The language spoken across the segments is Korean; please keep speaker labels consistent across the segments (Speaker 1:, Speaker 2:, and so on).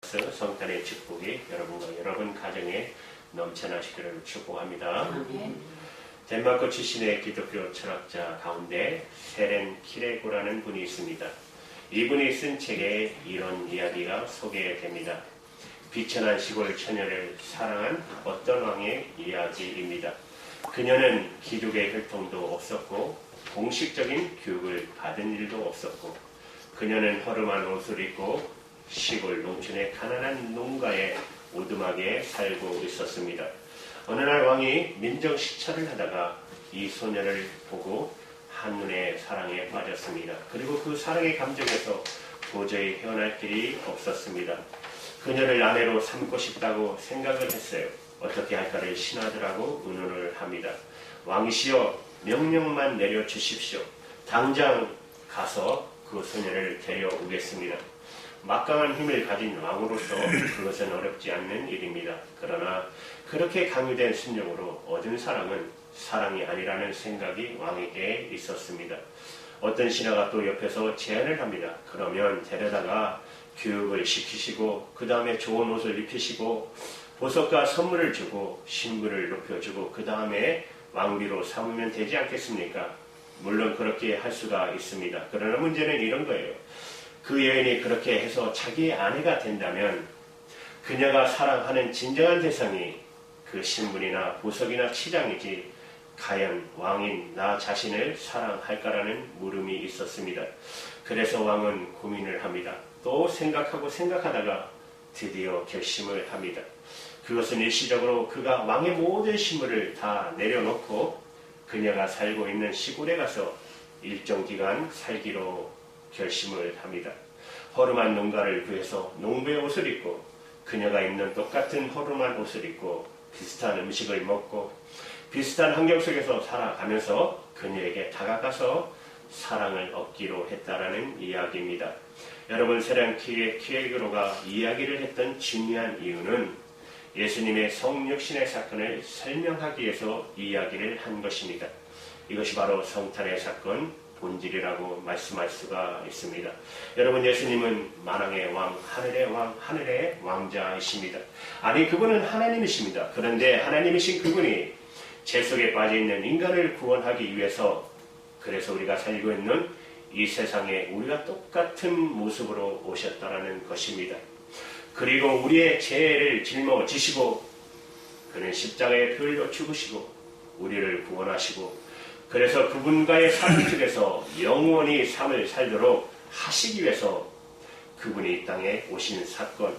Speaker 1: 성탄의 축복이 여러분과 여러분 가정에 넘쳐나시기를 축복합니다. 덴마크 출신의 기독교 철학자 가운데 세렌 키레고라는 분이 있습니다. 이분이 쓴 책에 이런 이야기가 소개됩니다. 비천한 시골 처녀를 사랑한 어떤 왕의 이야기입니다. 그녀는 기족의 혈통도 없었고 공식적인 교육을 받은 일도 없었고 그녀는 허름한 옷을 입고 시골 농촌의 가난한 농가에 오두막에 살고 있었습니다. 어느 날 왕이 민정식차를 하다가 이 소녀를 보고 한눈에 사랑에 빠졌습니다. 그리고 그 사랑의 감정에서 도저히 헤어날 길이 없었습니다. 그녀를 아내로 삼고 싶다고 생각을 했어요. 어떻게 할까를 신하들하고 의논을 합니다. 왕이시여, 명령만 내려주십시오. 당장 가서 그 소녀를 데려오겠습니다. 막강한 힘을 가진 왕으로서 그것은 어렵지 않는 일입니다. 그러나 그렇게 강요된 순종으로 얻은 사랑은 사랑이 아니라는 생각이 왕에게 있었습니다. 어떤 신하가 또 옆에서 제안을 합니다. 그러면 데려다가 교육을 시키시고 그 다음에 좋은 옷을 입히시고 보석과 선물을 주고 신분을 높여주고 그 다음에 왕비로 삼으면 되지 않겠습니까? 물론 그렇게 할 수가 있습니다. 그러나 문제는 이런 거예요. 그 여인이 그렇게 해서 자기의 아내가 된다면 그녀가 사랑하는 진정한 대상이 그 신분이나 보석이나 치장이지 과연 왕인 나 자신을 사랑할까라는 물음이 있었습니다. 그래서 왕은 고민을 합니다. 또 생각하다가 드디어 결심을 합니다. 그것은 일시적으로 그가 왕의 모든 신분을 다 내려놓고 그녀가 살고 있는 시골에 가서 일정 기간 살기로 결심을 합니다. 허름한 농가를 구해서 농부의 옷을 입고 그녀가 입는 똑같은 허름한 옷을 입고 비슷한 음식을 먹고 비슷한 환경 속에서 살아가면서 그녀에게 다가가서 사랑을 얻기로 했다라는 이야기입니다. 여러분, 세렌 키레고가 이야기를 했던 중요한 이유는 예수님의 성육신의 사건을 설명하기 위해서 이야기를 한 것입니다. 이것이 바로 성탄의 사건 본질이라고 말씀할 수가 있습니다. 여러분, 예수님은 만왕의 왕, 하늘의 왕자이십니다. 아니, 그분은 하나님이십니다. 그런데 하나님이신 그분이 죄 속에 빠져있는 인간을 구원하기 위해서 그래서 우리가 살고 있는 이 세상에 우리가 똑같은 모습으로 오셨다라는 것입니다. 그리고 우리의 죄를 짊어지시고 그는 십자가의 피 흘려 죽으시고 우리를 구원하시고 그래서 그분과의 삶 속에서 영원히 삶을 살도록 하시기 위해서 그분이 이 땅에 오신 사건,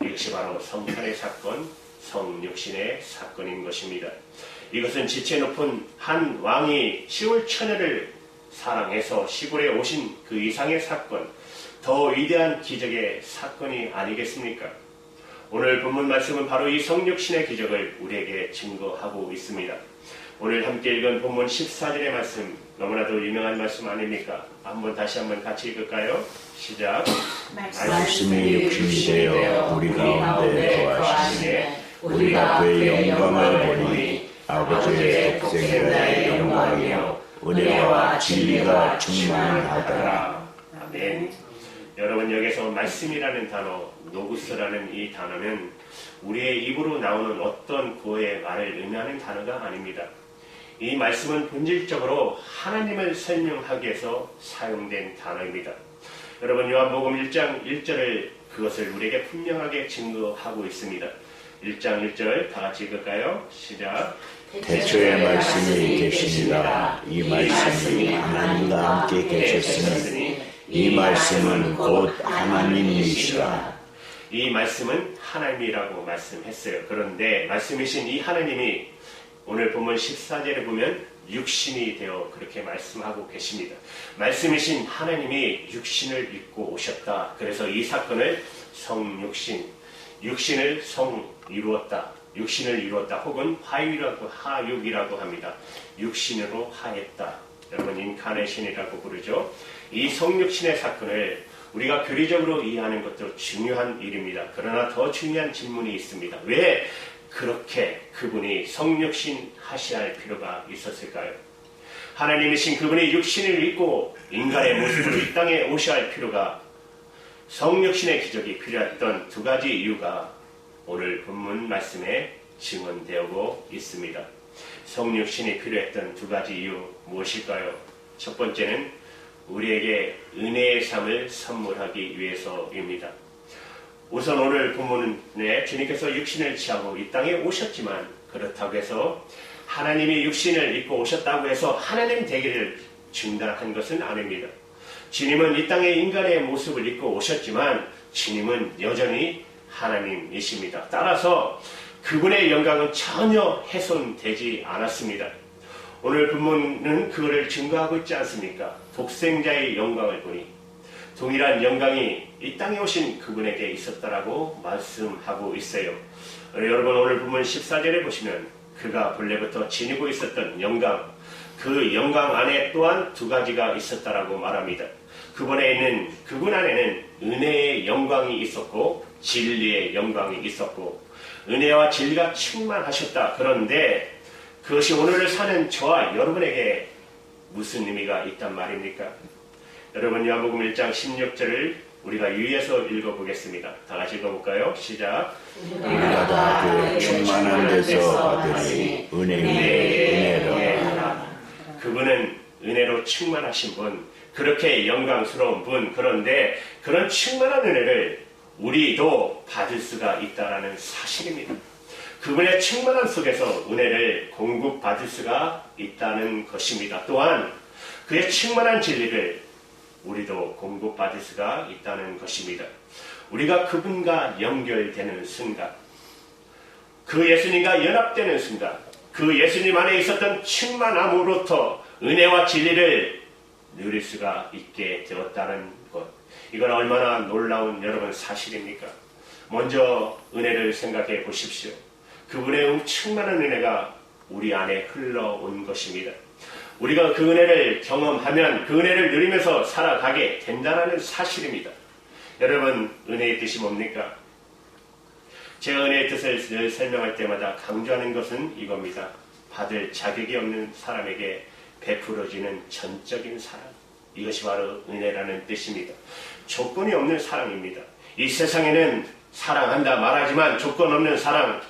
Speaker 1: 이것이 바로 성탄의 사건, 성육신의 사건인 것입니다. 이것은 지체 높은 한 왕이 시골 처녀를 사랑해서 시골에 오신 그 이상의 사건, 더 위대한 기적의 사건이 아니겠습니까? 오늘 본문 말씀은 바로 이 성육신의 기적을 우리에게 증거하고 있습니다. 오늘 함께 읽은 본문 14절의 말씀, 너무나도 유명한 말씀 아닙니까? 다시 한번 같이 읽을까요? 시작.
Speaker 2: 말씀이 육신이 되어 우리 가운데 거하시네 우리가 그의 영광을 보니 아버지의 독생자의 영광이요 은혜와 진리가 충만하더라.
Speaker 1: 아멘. 여러분, 여기서 말씀이라는 단어, 노구스라는 이 단어는 우리의 입으로 나오는 어떤 고의 말을 의미하는 단어가 아닙니다. 이 말씀은 본질적으로 하나님을 설명하기 위해서 사용된 단어입니다. 여러분, 요한복음 1장 1절을 그것을 우리에게 분명하게 증거하고 있습니다. 1장 1절 다 같이 읽을까요? 시작.
Speaker 2: 태초에 말씀이 계시니라 이 말씀이 하나님과 함께 계셨으니 이 말씀은 곧 하나님이시라.
Speaker 1: 이 말씀은 하나님이라고 말씀했어요. 그런데 말씀이신 이 하나님이 오늘 본문 14절에 보면 육신이 되어 그렇게 말씀하고 계십니다. 말씀이신 하나님이 육신을 입고 오셨다. 그래서 이 사건을 성육신, 육신을 이루었다. 육신을 이루었다. 혹은 하육이라고 합니다. 육신으로 하였다. 여러분, 인카네이션이라고 부르죠. 이 성육신의 사건을 우리가 교리적으로 이해하는 것도 중요한 일입니다. 그러나 더 중요한 질문이 있습니다. 왜 그렇게 그분이 성육신 하셔야 할 필요가 있었을까요? 하나님이신 그분이 육신을 입고 인간의 모습으로 이 땅에 오셔야 할 필요가 성육신의 기적이 필요했던 두 가지 이유가 오늘 본문 말씀에 증언되고 있습니다. 성육신이 필요했던 두 가지 이유 무엇일까요? 첫 번째는 우리에게 은혜의 삶을 선물하기 위해서입니다. 우선 오늘 본문에 주님께서 육신을 취하고 이 땅에 오셨지만 그렇다고 해서 하나님이 육신을 입고 오셨다고 해서 하나님 되기를 중단한 것은 아닙니다. 주님은 이 땅에 인간의 모습을 입고 오셨지만 주님은 여전히 하나님이십니다. 따라서 그분의 영광은 전혀 훼손되지 않았습니다. 오늘 본문은 그거를 증거하고 있지 않습니까? 독생자의 영광을 보니 동일한 영광이 이 땅에 오신 그분에게 있었다라고 말씀하고 있어요. 여러분 오늘 본문 14절에 보시면 그가 본래부터 지니고 있었던 영광, 그 영광 안에 또한 두 가지가 있었다라고 말합니다. 그분 안에는 은혜의 영광이 있었고 진리의 영광이 있었고 은혜와 진리가 충만하셨다. 그런데 그것이 오늘을 사는 저와 여러분에게 무슨 의미가 있단 말입니까? 여러분 요한복음 1장 16절을 우리가 유의해서 읽어보겠습니다. 다 같이 읽어볼까요? 시작.
Speaker 2: 우리가 다 그 충만한 데서 받으니 은혜 위에 은혜로 하라.
Speaker 1: 그분은 은혜로 충만하신 분, 그렇게 영광스러운 분, 그런데 그런 충만한 은혜를 우리도 받을 수가 있다는 사실입니다. 그분의 충만함 속에서 은혜를 공급받을 수가 있다는 것입니다. 또한 그의 충만한 진리를 우리도 공급받을 수가 있다는 것입니다. 우리가 그분과 연결되는 순간, 그 예수님과 연합되는 순간, 그 예수님 안에 있었던 충만함으로부터 은혜와 진리를 누릴 수가 있게 되었다는 것. 이건 얼마나 놀라운 여러분 사실입니까? 먼저 은혜를 생각해 보십시오. 그분의 충만한 은혜가 우리 안에 흘러온 것입니다. 우리가 그 은혜를 경험하면 그 은혜를 누리면서 살아가게 된다는 사실입니다. 여러분 은혜의 뜻이 뭡니까? 제가 은혜의 뜻을 늘 설명할 때마다 강조하는 것은 이겁니다. 받을 자격이 없는 사람에게 베풀어지는 전적인 사랑. 이것이 바로 은혜라는 뜻입니다. 조건이 없는 사랑입니다. 이 세상에는 사랑한다 말하지만 조건 없는 사랑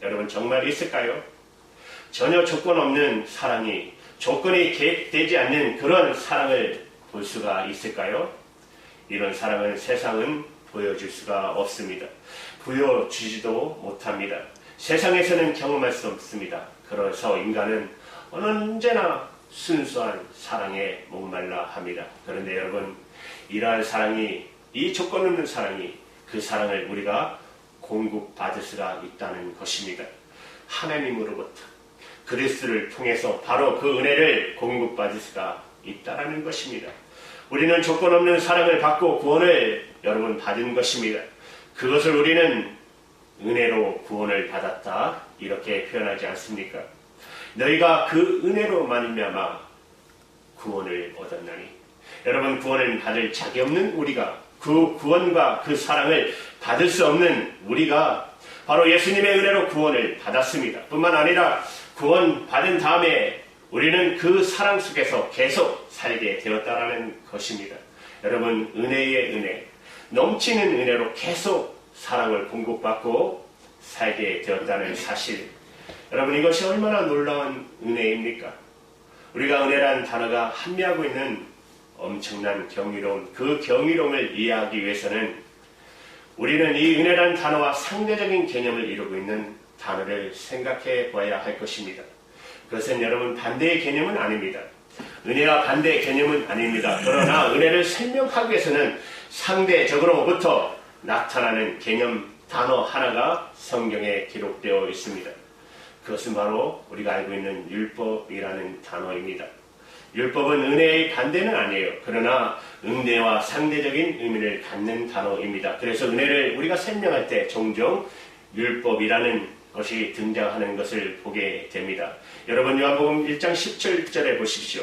Speaker 1: 여러분 정말 있을까요? 전혀 조건 없는 사랑이 조건이 개입되지 않는 그런 사랑을 볼 수가 있을까요? 이런 사랑을 세상은 보여줄 수가 없습니다. 보여주지도 못합니다. 세상에서는 경험할 수 없습니다. 그래서 인간은 언제나 순수한 사랑에 목말라 합니다. 그런데 여러분 이러한 사랑이 이 조건 없는 사랑이 그 사랑을 우리가 공급받을 수가 있다는 것입니다. 하나님으로부터 그리스도를 통해서 바로 그 은혜를 공급받을 수가 있다는 것입니다. 우리는 조건 없는 사랑을 받고 구원을 여러분 받은 것입니다. 그것을 우리는 은혜로 구원을 받았다 이렇게 표현하지 않습니까? 너희가 그 은혜로 말미암아 구원을 얻었나니 여러분 구원을 받을 자격 없는 우리가 그 구원과 그 사랑을 받을 수 없는 우리가 바로 예수님의 은혜로 구원을 받았습니다. 뿐만 아니라 구원 받은 다음에 우리는 그 사랑 속에서 계속 살게 되었다는 것입니다. 여러분 은혜의 은혜, 넘치는 은혜로 계속 사랑을 공급받고 살게 되었다는 사실. 여러분 이것이 얼마나 놀라운 은혜입니까? 우리가 은혜라는 단어가 함유하고 있는 엄청난 경이로움, 그 경이로움을 이해하기 위해서는 우리는 이 은혜라는 단어와 상대적인 개념을 이루고 있는 단어를 생각해 봐야 할 것입니다. 그것은 여러분 반대의 개념은 아닙니다. 은혜와 반대의 개념은 아닙니다. 그러나 은혜를 설명하기 위해서는 상대적으로부터 나타나는 개념 단어 하나가 성경에 기록되어 있습니다. 그것은 바로 우리가 알고 있는 율법이라는 단어입니다. 율법은 은혜의 반대는 아니에요. 그러나 은혜와 상대적인 의미를 갖는 단어입니다. 그래서 은혜를 우리가 설명할 때 종종 율법이라는 것이 등장하는 것을 보게 됩니다. 여러분 요한복음 1장 17절에 보십시오.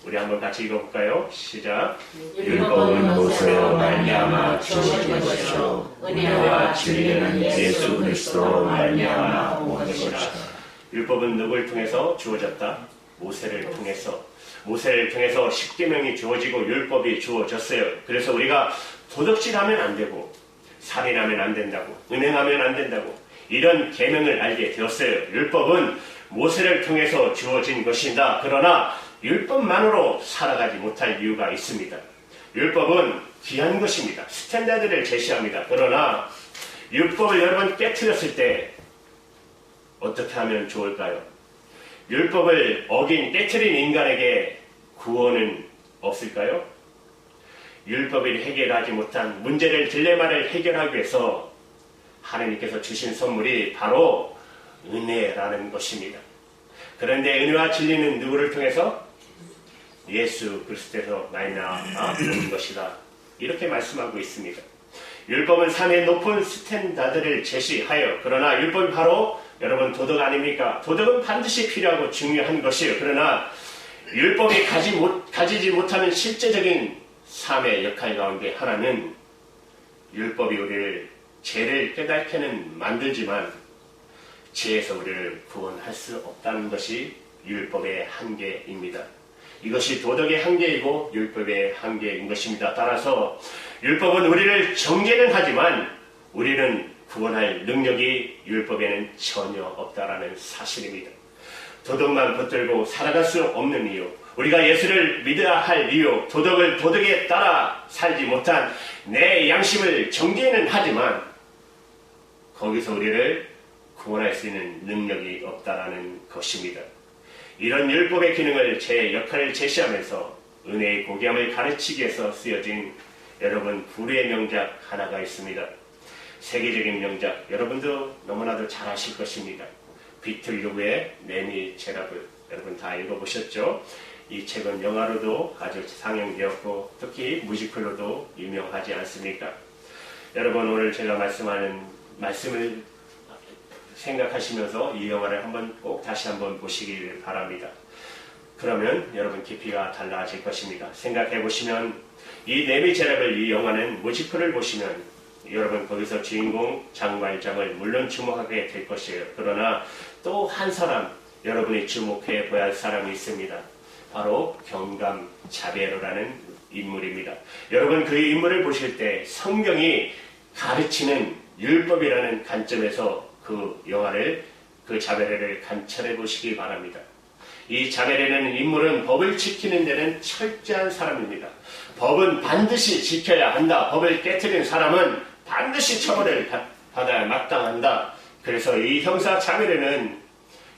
Speaker 1: 우리 한번 같이 읽어볼까요? 시작.
Speaker 2: 율법은 모세로 말미암아 주어진 것이요 은혜와 진리는 예수 그리스도로 말미암아 온 것이라.
Speaker 1: 율법은 누구를 통해서 주어졌다? 모세를 통해서. 모세를 통해서 십계명이 주어지고 율법이 주어졌어요. 그래서 우리가 도덕질하면 안 되고 살인하면 안 된다고 은행하면 안 된다고 이런 계명을 알게 되었어요. 율법은 모세를 통해서 주어진 것이다. 그러나 율법만으로 살아가지 못할 이유가 있습니다. 율법은 귀한 것입니다. 스탠다드를 제시합니다. 그러나 율법을 여러분 깨트렸을 때 어떻게 하면 좋을까요? 율법을 어긴 깨트린 인간에게 구원은 없을까요? 율법이 해결하지 못한 문제를 딜레마를 해결하기 위해서 하나님께서 주신 선물이 바로 은혜라는 것입니다. 그런데 은혜와 진리는 누구를 통해서? 예수 그리스도에서 말미암아 온 것이다. 이렇게 말씀하고 있습니다. 율법은 삶의 높은 스탠다드를 제시하여 그러나 율법이 바로 여러분 도덕 아닙니까? 도덕은 반드시 필요하고 중요한 것이에요. 그러나 율법이 가지지 못하는 실제적인 삶의 역할 가운데 하나는 율법이 우리를 죄를 깨닫게는 만들지만 죄에서 우리를 구원할 수 없다는 것이 율법의 한계입니다. 이것이 도덕의 한계이고 율법의 한계인 것입니다. 따라서 율법은 우리를 정죄는 하지만 우리는 구원할 능력이 율법에는 전혀 없다라는 사실입니다. 도덕만 붙들고 살아갈 수 없는 이유, 우리가 예수를 믿어야 할 이유, 도덕에 따라 살지 못한 내 양심을 정죄는 하지만 거기서 우리를 구원할 수 있는 능력이 없다라는 것입니다. 이런 율법의 기능을 제 역할을 제시하면서 은혜의 고귀함을 가르치기 위해서 쓰여진 여러분 불후의 명작 하나가 있습니다. 세계적인 명작, 여러분도 너무나도 잘 아실 것입니다. 비틀 요구의 레미제라블, 여러분 다 읽어보셨죠? 이 책은 영화로도 아주 상영되었고 특히 뮤지컬로도 유명하지 않습니까? 여러분 오늘 제가 말씀하는 말씀을 생각하시면서 이 영화를 꼭 다시 한번 보시길 바랍니다. 그러면 여러분 깊이가 달라질 것입니다. 생각해 보시면 이 레미제라블 이 영화는 뮤지컬을 보시면 여러분 거기서 주인공 장발장을 물론 주목하게 될 것이에요. 그러나 또 한 사람 여러분이 주목해 보아야 할 사람이 있습니다. 바로 경감 자베로라는 인물입니다. 여러분 그 인물을 보실 때 성경이 가르치는 율법이라는 관점에서 그 영화를 그 자베레를 관찰해 보시기 바랍니다. 이 자베레라는 인물은 법을 지키는 데는 철저한 사람입니다. 법은 반드시 지켜야 한다. 법을 깨트린 사람은 반드시 처벌을 받아야 마땅한다. 그래서 이 형사 자베레는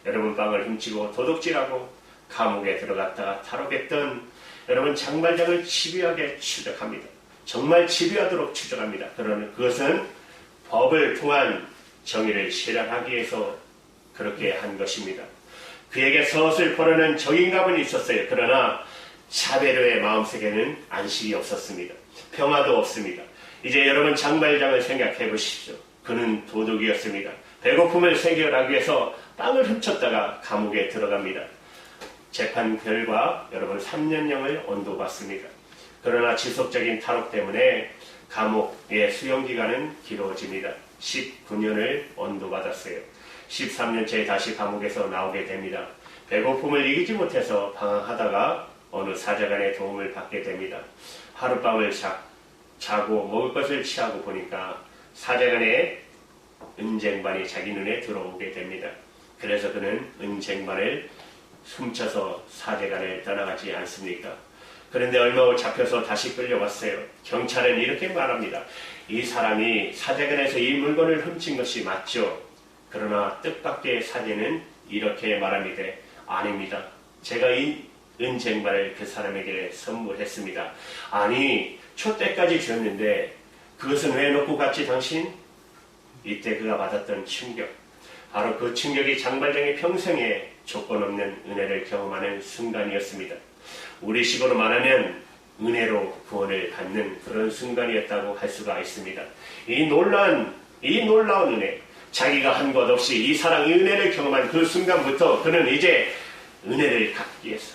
Speaker 1: 여러분 빵을 훔치고 도둑질하고 감옥에 들어갔다가 탈옥했던 여러분 장발장을 집요하게 추적합니다. 정말 집요하도록 추적합니다. 그러나 그것은 법을 통한 정의를 실현하기 위해서 그렇게 한 것입니다. 그에게 서슬 벌어는 적인감은 있었어요. 그러나 자베르의 마음속에는 안식이 없었습니다. 평화도 없습니다. 이제 여러분 장발장을 생각해 보십시오. 그는 도둑이었습니다. 배고픔을 해결하기 위해서 빵을 훔쳤다가 감옥에 들어갑니다. 재판 결과 여러분 3년형을 언도받습니다. 그러나 지속적인 탈옥 때문에 감옥의 수용기간은 길어집니다. 19년을 언도받았어요. 13년째 다시 감옥에서 나오게 됩니다. 배고픔을 이기지 못해서 방황하다가 어느 사자간의 도움을 받게 됩니다. 하룻밤을 자고 먹을 것을 취하고 보니까 사자간의 은쟁반이 자기 눈에 들어오게 됩니다. 그래서 그는 은쟁반을 훔쳐서 사제간을 떠나가지 않습니까? 그런데 얼마 후 잡혀서 다시 끌려왔어요. 경찰은 이렇게 말합니다. 이 사람이 사제간에서 이 물건을 훔친 것이 맞죠? 그러나 뜻밖의 사제는 이렇게 말합니다. 아닙니다. 제가 이 은쟁반을 그 사람에게 선물했습니다. 아니, 촛대까지 줬는데 그것은 왜 놓고 갔지 당신? 이때 그가 받았던 충격, 바로 그 충격이 장발장의 평생에 조건 없는 은혜를 경험하는 순간이었습니다. 우리식으로 말하면 은혜로 구원을 받는 그런 순간이었다고 할 수가 있습니다. 이 놀라운 은혜, 자기가 한 것 없이 이 사랑의 은혜를 경험한 그 순간부터 그는 이제 은혜를 갖기 위해서,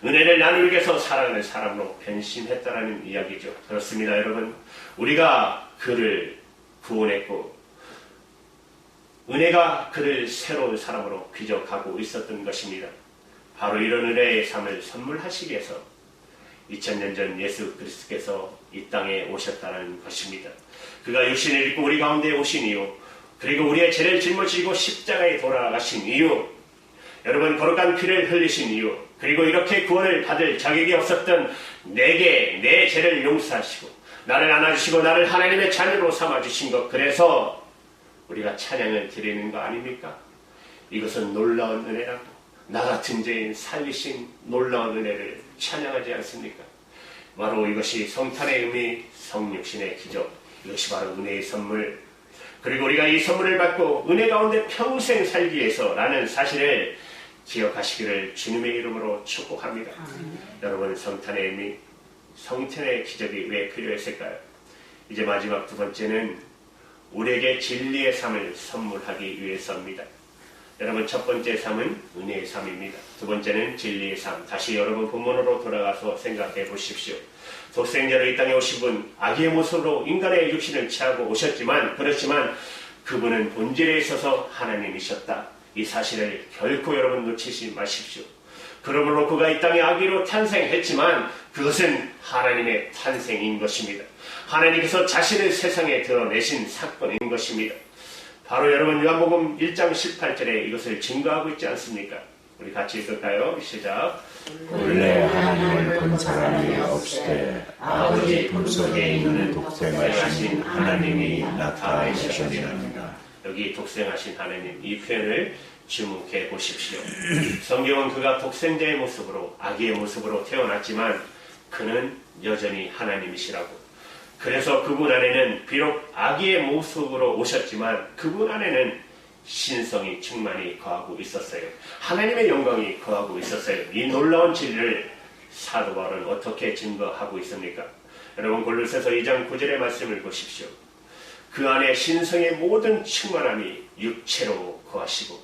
Speaker 1: 은혜를 나누기 위해서 사랑하는 사람으로 변신했다라는 이야기죠. 그렇습니다, 여러분. 우리가 그를 구원했고 은혜가 그를 새로운 사람으로 귀적하고 있었던 것입니다. 바로 이런 은혜의 삶을 선물하시기 위해서 2000년 전 예수 그리스도께서 이 땅에 오셨다는 것입니다. 그가 육신을 입고 우리 가운데 오신 이유, 그리고 우리의 죄를 짊어지고 십자가에 돌아가신 이유, 여러분 거룩한 피를 흘리신 이유, 그리고 이렇게 구원을 받을 자격이 없었던 내게 내 죄를 용서하시고 나를 안아주시고 나를 하나님의 자녀로 삼아주신 것, 그래서 우리가 찬양을 드리는 거 아닙니까? 이것은 놀라운 은혜라고, 나 같은 죄인 살리신 놀라운 은혜를 찬양하지 않습니까? 바로 이것이 성탄의 의미, 성육신의 기적, 이것이 바로 은혜의 선물, 그리고 우리가 이 선물을 받고 은혜 가운데 평생 살기 위해서라는 사실을 기억하시기를 주님의 이름으로 축복합니다. 여러분, 성탄의 의미, 성탄의 기적이 왜 필요했을까요? 이제 마지막 두 번째는 우리에게 진리의 삶을 선물하기 위해서입니다. 여러분, 첫 번째 삶은 은혜의 삶입니다. 두 번째는 진리의 삶. 다시 여러분 본문으로 돌아가서 생각해 보십시오. 독생자로 이 땅에 오신 분, 아기의 모습으로 인간의 육신을 취하고 오셨지만, 그렇지만 그분은 본질에 있어서 하나님이셨다. 이 사실을 결코 여러분 놓치지 마십시오. 그러므로 그가 이 땅에 아기로 탄생했지만 그것은 하나님의 탄생인 것입니다. 하나님께서 자신을 세상에 드러내신 사건인 것입니다. 바로 여러분 요한복음 1장 18절에 이것을 증거하고 있지 않습니까? 우리 같이 읽을까요? 시작.
Speaker 2: 원래 하나님을 본 사람이 없으되 아버지 품속에 있는 독생하신 하나님이 나타나셨느니라.
Speaker 1: 여기 독생하신 하나님, 이 표현을 주목해 보십시오. 성경은 그가 독생자의 모습으로, 아기의 모습으로 태어났지만 그는 여전히 하나님이시라고. 그래서 그분 안에는 비록 아기의 모습으로 오셨지만 그분 안에는 신성이 충만히 거하고 있었어요. 하나님의 영광이 거하고 있었어요. 이 놀라운 진리를 사도 바울은 어떻게 증거하고 있습니까? 여러분, 골로새서 2장 9절의 말씀을 보십시오. 그 안에 신성의 모든 충만함이 육체로 거하시고,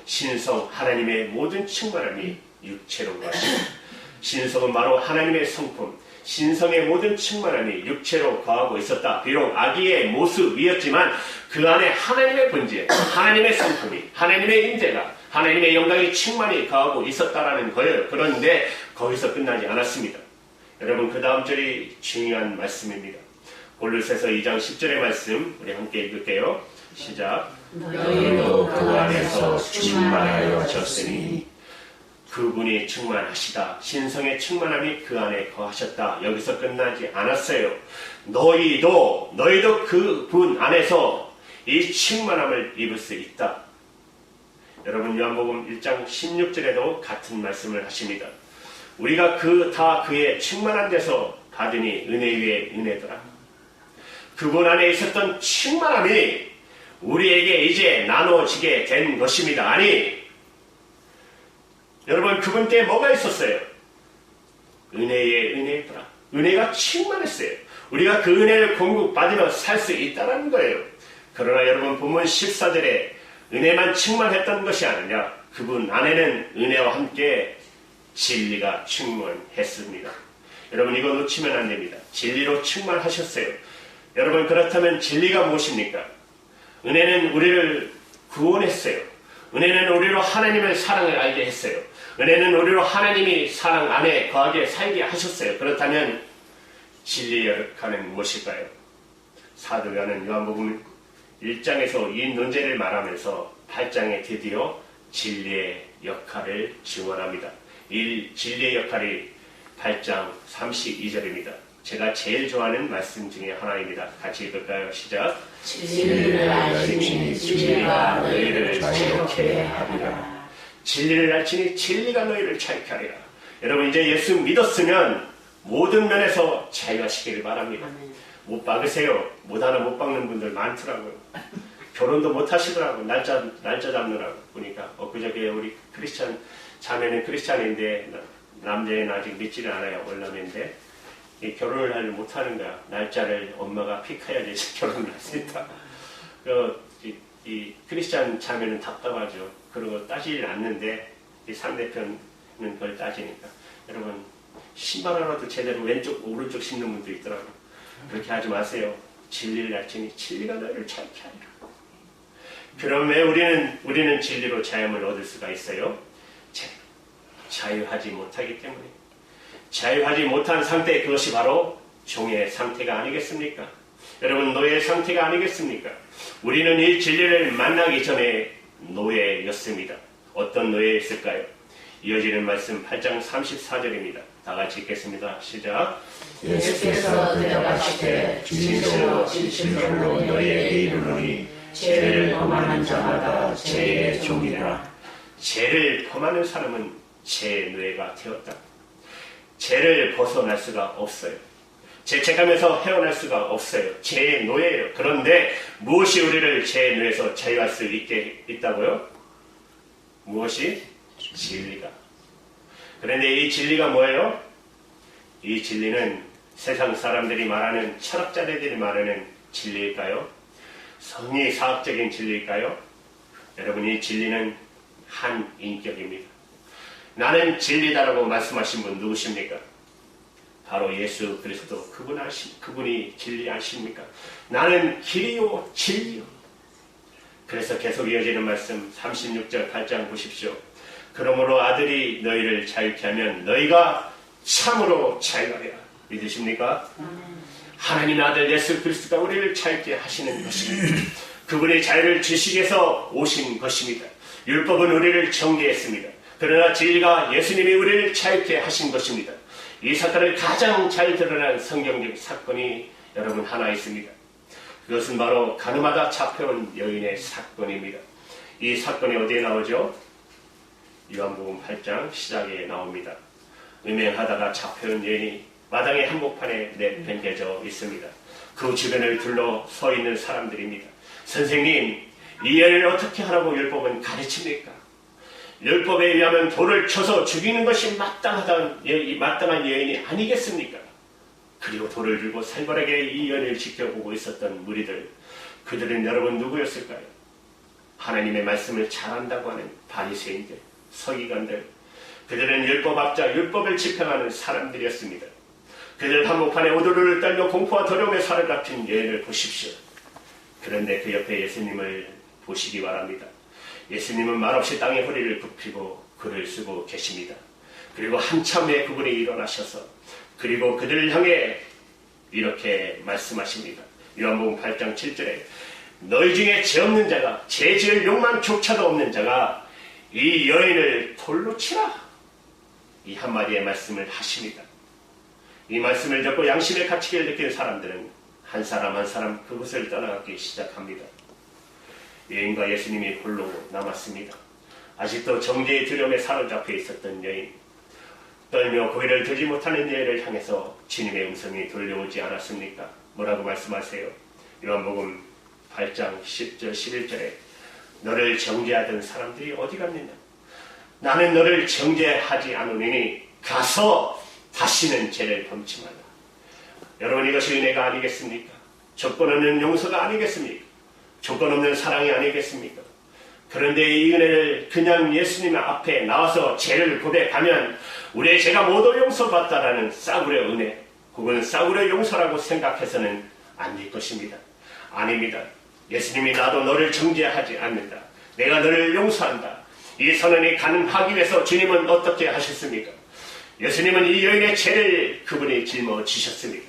Speaker 1: 신성 하나님의 모든 충만함이 육체로 거하시고, 신성은 바로 하나님의 성품, 신성의 모든 충만함이 육체로 거하고 있었다. 비록 아기의 모습이었지만 그 안에 하나님의 본질, 하나님의 성품이, 하나님의 임재가, 하나님의 영광이 충만히 거하고 있었다라는 거예요. 그런데 거기서 끝나지 않았습니다. 여러분, 그 다음 절이 중요한 말씀입니다. 골로새서 2장 10절의 말씀 우리 함께 읽을게요. 시작.
Speaker 2: 너희도 그 안에서 충만하여졌으니.
Speaker 1: 그분이 충만하시다. 신성의 충만함이 그 안에 거하셨다. 여기서 끝나지 않았어요. 너희도 그분 안에서 이 충만함을 입을 수 있다. 여러분, 요한복음 1장 16절에도 같은 말씀을 하십니다. 우리가 다 그의 충만한 데서 받으니 은혜 위에 은혜더라. 그분 안에 있었던 충만함이 우리에게 이제 나눠지게 된 것입니다. 아니, 여러분, 그분께 뭐가 있었어요? 은혜의 은혜더라. 은혜가 충만했어요. 우리가 그 은혜를 공급받으며 살 수 있다는 거예요. 그러나 여러분, 본문 14절에 은혜만 충만했던 것이 아니라 그분 안에는 은혜와 함께 진리가 충만했습니다. 여러분, 이거 놓치면 안 됩니다. 진리로 충만하셨어요. 여러분, 그렇다면 진리가 무엇입니까? 은혜는 우리를 구원했어요. 은혜는 우리로 하나님의 사랑을 알게 했어요. 은혜는 우리로 하나님이 사랑 안에 거하게 살게 하셨어요. 그렇다면 진리의 역할은 무엇일까요? 사도 요한은 요한복음 1장에서 이 논제를 말하면서 8장에 드디어 진리의 역할을 증언합니다. 이 진리의 역할이 8장 32절입니다. 제가 제일 좋아하는 말씀 중에 하나입니다. 같이 읽을까요? 시작.
Speaker 2: 진리를 알지니 진리가 너희를 자유케 하리라.
Speaker 1: 진리를 알지니 진리가 너희를 자유케 하리라. 여러분, 이제 예수 믿었으면 모든 면에서 자유하시기를 바랍니다. 못 박으세요. 못 박는 분들 많더라고요. 결혼도 못 하시더라고요. 날짜 잡느라고. 보니까 그저께 우리 크리스찬 자매는 크리스찬인데 남자애는 아직 믿지를 않아요. 월남인데 결혼을 못하는 거야. 날짜를 엄마가 픽해야지 결혼을 할 수 있다. 이 크리스찬 자매는 답답하죠. 그런 거 따지질 않는데 이 상대편은 그걸 따지니까. 여러분, 신발 하나도 제대로 왼쪽 오른쪽 신는 분도 있더라고요. 그렇게 하지 마세요. 진리를 알지니 진리가 너희를 자유케 하리라. 그럼 왜 우리는 진리로 자유함을 얻을 수가 있어요? 자유하지 못하기 때문에. 자유하지 못한 상태, 그것이 바로 종의 상태가 아니겠습니까? 여러분, 노예의 상태가 아니겠습니까? 우리는 이 진리를 만나기 전에 노예였습니다. 어떤 노예였을까요? 이어지는 말씀 8장 34절입니다. 다 같이 읽겠습니다. 시작.
Speaker 2: 예수께서 대답하시되 진실로 진실로 너희에게 이르노니 죄를 범하는 자마다 죄의 종이라.
Speaker 1: 죄를 범하는 사람은 죄의 노예가 되었다. 죄를 벗어날 수가 없어요. 죄책감에서 헤어날 수가 없어요. 죄의 노예예요. 그런데 무엇이 우리를 죄의 노예에서 자유할 수 있게 있다고요? 무엇이? 진리가. 그런데 이 진리가 뭐예요? 이 진리는 세상 사람들이 말하는, 철학자들이 말하는 진리일까요? 성리사학적인 진리일까요? 여러분, 이 진리는 한 인격입니다. 나는 진리다라고 말씀하신 분 누구십니까? 바로 예수 그리스도, 그분이 진리 아십니까? 나는 길이요 진리요. 그래서 계속 이어지는 말씀 36절 8장 보십시오. 그러므로 아들이 너희를 자유케 하면 너희가 참으로 자유하리라. 믿으십니까? 하나님 아들 예수 그리스도가 우리를 자유케 하시는 것입니다. 그분이 자유를 주시기 위해서 오신 것입니다. 율법은 우리를 정죄했습니다. 그러나 진리가 예수님이 우리를 자유케 하신 것입니다. 이 사건을 가장 잘 드러난 성경적 사건이 여러분 하나 있습니다. 그것은 바로 가늠하다 잡혀온 여인의 사건입니다. 이 사건이 어디에 나오죠? 요한복음 8장 시작에 나옵니다. 음행하다가 잡혀온 여인이 마당의 한복판에 내팽개져 있습니다. 그 주변을 둘러 서 있는 사람들입니다. 선생님, 이 여인을 어떻게 하라고 율법은 가르칩니까? 율법에 의하면 돌을 쳐서 죽이는 것이 마땅한 여인이 아니겠습니까? 그리고 돌을 들고 살벌하게 이 여인을 지켜보고 있었던 무리들, 그들은 여러분 누구였을까요? 하나님의 말씀을 잘한다고 하는 바리새인들, 서기관들, 그들은 율법학자, 율법을 집행하는 사람들이었습니다. 그들 한복판에 오두를 떨며 공포와 두려움에 사로잡힌 여인을 보십시오. 그런데 그 옆에 예수님을 보시기 바랍니다. 예수님은 말없이 땅에 허리를 굽히고 글을 쓰고 계십니다. 그리고 한참 후에 그분이 일어나셔서 그리고 그들을 향해 이렇게 말씀하십니다. 요한복음 8장 7절에 너희 중에 죄 없는 자가, 죄 지을 욕망조차도 없는 자가 이 여인을 돌로 치라. 이 한마디의 말씀을 하십니다. 이 말씀을 듣고 양심의 가치를 느낀 사람들은 한 사람 한 사람 그곳을 떠나가기 시작합니다. 여인과 예수님이 홀로 남았습니다. 아직도 정죄의 두려움에 사로잡혀 있었던 여인, 떨며 고개를 들지 못하는 여인을 향해서 주님의 음성이 들려오지 않았습니까? 뭐라고 말씀하세요? 요한복음 8장 10절 11절에 너를 정죄하던 사람들이 어디 갔느냐? 나는 너를 정죄하지 않으니 가서 다시는 죄를 범치 말라. 여러분, 이것이 은혜가 아니겠습니까? 조건 없는 용서가 아니겠습니까? 조건 없는 사랑이 아니겠습니까? 그런데 이 은혜를 그냥 예수님 앞에 나와서 죄를 고백하면 우리의 죄가 모두 용서받다라는 싸구려 은혜, 혹은 싸구려 용서라고 생각해서는 안 될 것입니다. 아닙니다. 예수님이 나도 너를 정죄하지 않는다, 내가 너를 용서한다, 이 선언이 가능하기 위해서 주님은 어떻게 하셨습니까? 예수님은 이 여인의 죄를 그분이 짊어지셨습니다.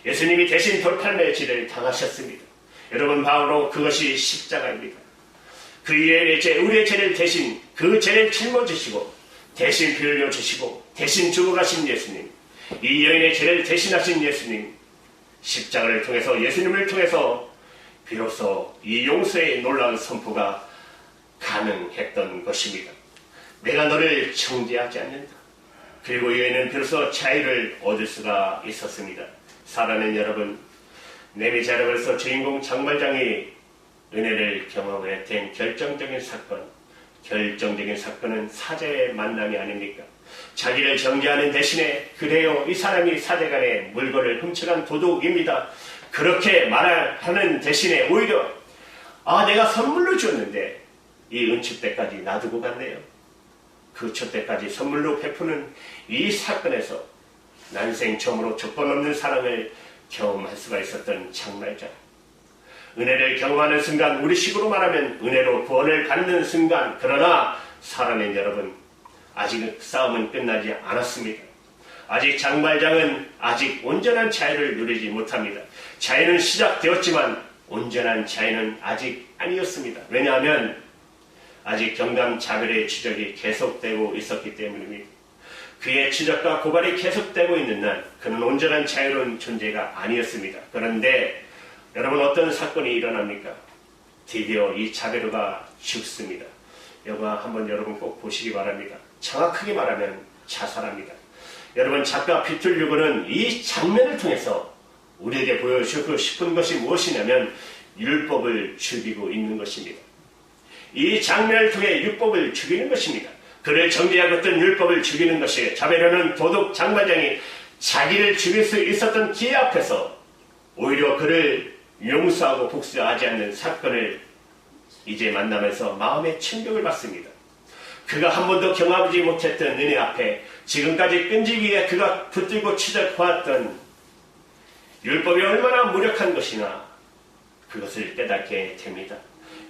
Speaker 1: 예수님이 대신 돌팔매의 죄를 당하셨습니다. 여러분, 바로 그것이 십자가입니다. 그 여인의 죄, 우리의 죄를 대신 그 죄를 짊어지시고 대신 피 흘려주시고 대신 죽어가신 예수님, 이 여인의 죄를 대신하신 예수님, 십자가를 통해서, 예수님을 통해서 비로소 이 용서의 놀라운 선포가 가능했던 것입니다. 내가 너를 정죄하지 않는다. 그리고 이 여인은 비로소 자유를 얻을 수가 있었습니다. 사랑하는 여러분, 내미자락에서 주인공 장말장이 은혜를 경험하게 된 결정적인 사건은 사제의 만남이 아닙니까? 자기를 정죄하는 대신에 그래요, 이 사람이 사제간의 물건을 훔쳐간 도둑입니다, 그렇게 말하는 대신에 오히려 내가 선물로 줬는데 이 은축대까지 놔두고 갔네요. 그 촛대까지 선물로 베푸는 이 사건에서 난생 처음으로 조건 없는 사랑을 경험할 수가 있었던 장말장. 은혜를 경험하는 순간, 우리식으로 말하면 은혜로 구원을 받는 순간. 그러나 사랑하는 여러분, 아직 싸움은 끝나지 않았습니다. 아직 장발장은 아직 온전한 자유를 누리지 못합니다. 자유는 시작되었지만 온전한 자유는 아직 아니었습니다. 왜냐하면 아직 경감자별의 추적이 계속되고 있었기 때문입니다. 그의 추적과 고발이 계속되고 있는 날 그는 온전한 자유로운 존재가 아니었습니다. 그런데 여러분 어떤 사건이 일어납니까? 드디어 이 자베르가 죽습니다. 한번 여러분 꼭 보시기 바랍니다. 정확하게 말하면 자살합니다. 여러분 작가 피틀 유거는 이 장면을 통해서 우리에게 보여주고 싶은 것이 무엇이냐면 율법을 죽이고 있는 것입니다. 이 장면을 통해 율법을 죽이는 것입니다. 그를 정죄하고 있던 율법을 죽이는 것이에요. 자베르는 도둑 장발장이 자기를 죽일 수 있었던 기회 앞에서 오히려 그를 용서하고 복수하지 않는 사건을 이제 만나면서 마음의 충격을 받습니다. 그가 한 번도 경험하지 못했던 은혜 앞에 지금까지 끈질기게 그가 붙들고 추적해왔던 율법이 얼마나 무력한 것이나 그것을 깨닫게 됩니다.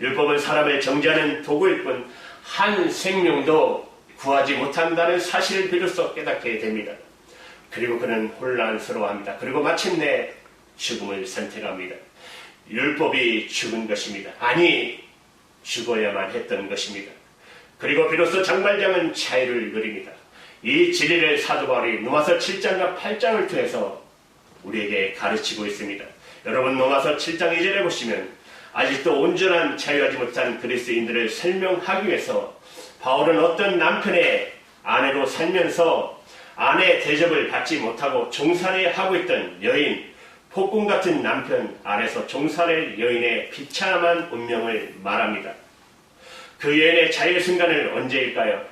Speaker 1: 율법은 사람을 정죄하는 도구일 뿐 한 생명도 구하지 못한다는 사실을 비로소 깨닫게 됩니다. 그리고 그는 혼란스러워합니다. 그리고 마침내 죽음을 선택합니다. 율법이 죽은 것입니다. 아니, 죽어야만 했던 것입니다. 그리고 비로소 장발장은 자유를 누립니다. 이 진리를 사도 바울이 로마서 7장과 8장을 통해서 우리에게 가르치고 있습니다. 여러분 로마서 7장 2절에 보시면 아직도 온전한 자유하지 못한 그리스도인들을 설명하기 위해서 바울은 어떤 남편의 아내로 살면서 아내 대접을 받지 못하고 종살이 하고 있던 여인, 폭군 같은 남편 아래서 종살이 여인의 비참한 운명을 말합니다. 그 여인의 자유의 순간은 언제일까요?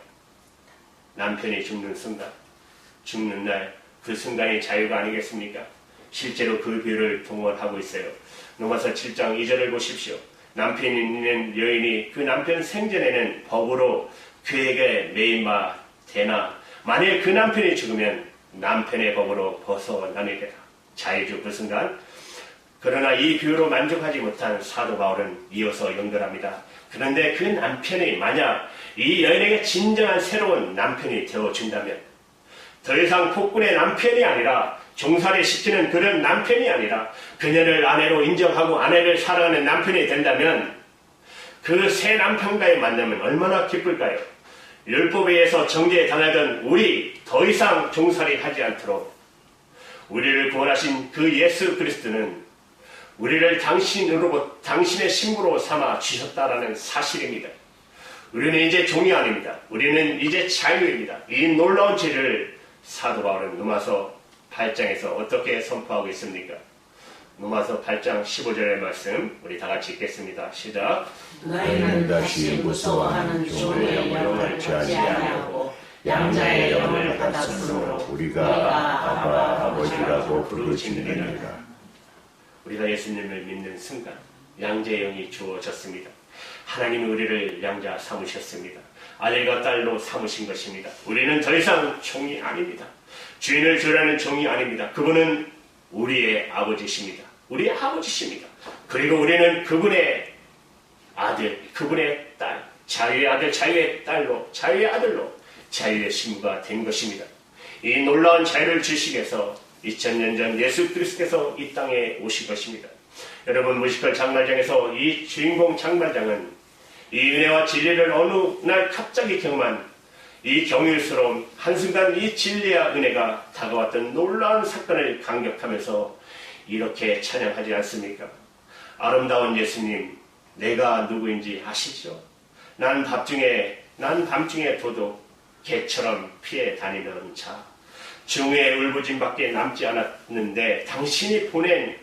Speaker 1: 남편이 죽는 순간, 죽는 날 그 순간이 자유가 아니겠습니까? 실제로 그 비유를 동원하고 있어요. 로마서 7장 2절을 보십시오. 남편이 있는 여인이 그 남편 생전에는 법으로 그에게 매임바 되나 만일 그 남편이 죽으면 남편의 법으로 벗어나게 되라. 자유주 그 순간. 그러나 이 비유로 만족하지 못한 사도 바울은 이어서 연결합니다. 그런데 그 남편이 만약 이 여인에게 진정한 새로운 남편이 되어준다면 더 이상 폭군의 남편이 아니라 종살이 시키는 그런 남편이 아니라 그녀를 아내로 인정하고 아내를 사랑하는 남편이 된다면 그 새 남편과의 만남은 얼마나 기쁠까요? 율법에 의해서 정죄당하던 우리 더 이상 종살이 하지 않도록 우리를 구원하신 그 예수 그리스도는 우리를 당신의 신부로 삼아 주셨다라는 사실입니다. 우리는 이제 종이 아닙니다. 우리는 이제 자유입니다. 이 놀라운 진리를 사도 바울은 로마서 8장에서 어떻게 선포하고 있습니까? 로마서 8장 15절의 말씀 우리 다 같이 읽겠습니다. 시작.
Speaker 2: 너희는 다시 무서워하는 종의 영을 받지 아니하고 양자의 영을 받았으므로 우리가 아바 아버지라고 부르짖느니라.
Speaker 1: 우리가 예수님을 믿는 순간 양자의 영이 주어졌습니다. 하나님이 우리를 양자 삼으셨습니다. 아들과 딸로 삼으신 것입니다. 우리는 더 이상 종이 아닙니다. 주인을 주라는 종이 아닙니다. 그분은 우리의 아버지십니다. 우리의 아버지십니다. 그리고 우리는 그분의 아들, 그분의 딸, 자유의 아들, 자유의 딸로, 자유의 아들로 자유의 신부가 된 것입니다. 이 놀라운 자유를 주시기 위해서 2000년 전 예수 그리스도께서 이 땅에 오신 것입니다. 여러분 뮤지컬 장발장에서 이 주인공 장발장은 이 은혜와 진리를 어느 날 갑자기 경험한 이 경일스러운 한순간 이 진리와 은혜가 다가왔던 놀라운 사건을 감격하면서 이렇게 찬양하지 않습니까? 아름다운 예수님, 내가 누구인지 아시죠? 난 밤중에 도둑, 개처럼 피해 다니던 자, 중의 울부짖음밖에 남지 않았는데 당신이 보낸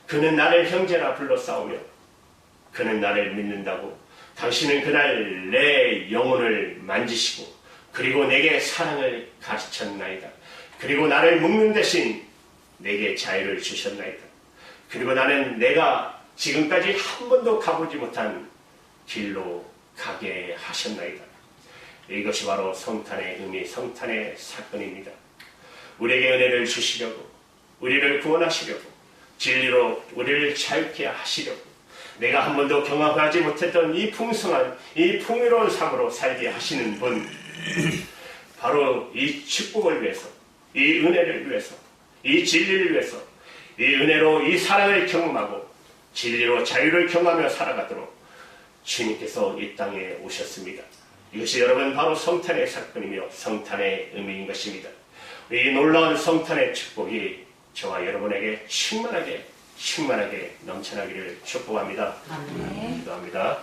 Speaker 1: 그는 나를 형제라 불러 싸우며 그는 나를 믿는다고 당신은 그날 내 영혼을 만지시고 그리고 내게 사랑을 가르쳤나이다. 그리고 나를 묶는 대신 내게 자유를 주셨나이다. 그리고 나는 내가 지금까지 한 번도 가보지 못한 길로 가게 하셨나이다. 이것이 바로 성탄의 의미, 성탄의 사건입니다. 우리에게 은혜를 주시려고, 우리를 구원하시려고, 진리로 우리를 자유케 하시려고, 내가 한 번도 경험하지 못했던 이 풍성한, 이 풍요로운 삶으로 살게 하시는 분, 바로 이 축복을 위해서, 이 은혜를 위해서, 이 진리를 위해서, 이 은혜로 이 사랑을 경험하고 진리로 자유를 경험하며 살아가도록 주님께서 이 땅에 오셨습니다. 이것이 여러분 바로 성탄의 사건이며 성탄의 의미인 것입니다. 이 놀라운 성탄의 축복이 저와 여러분에게 충만하게 넘쳐나기를 축복합니다.
Speaker 3: 아멘.
Speaker 1: 기도합니다.